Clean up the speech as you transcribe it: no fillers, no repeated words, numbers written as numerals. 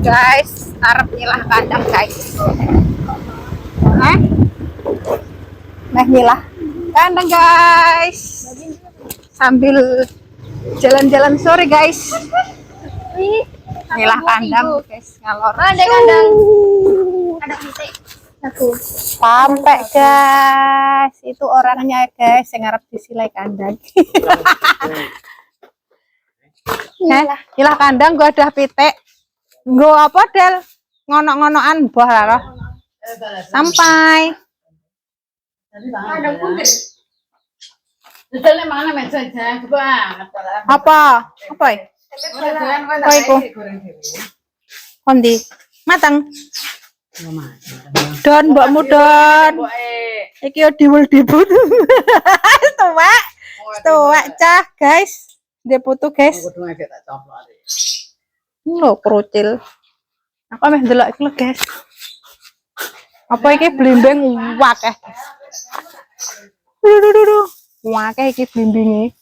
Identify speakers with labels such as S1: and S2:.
S1: Guys, arep nyilah kandang guys. Nyilah kandang guys. Sambil jalan-jalan sore guys. Nyilah kandang guys, ngalor.
S2: Ada kandang. Ada titik.
S1: Sampai guys, itu orangnya guys yang ngarep disilai kandang. Nyilah kandang gua ada pitik. Gua apa Del? Ngonok-ngonokan buah laro. Sampai.
S2: Kandang putih. Detailnya mana meja banget.
S1: Apa? Apa? Apa iku? Kondi. Mateng. Don mbok mudon. Iki yo diwul-diwul. Tuwek. Tuwek cah, guys. Dia putu, guys. Lho, krucil. Aku meh ndelok iki lho, guys. Apa iki blimbing wakeh. Duh. Wakeh iki blimbinge.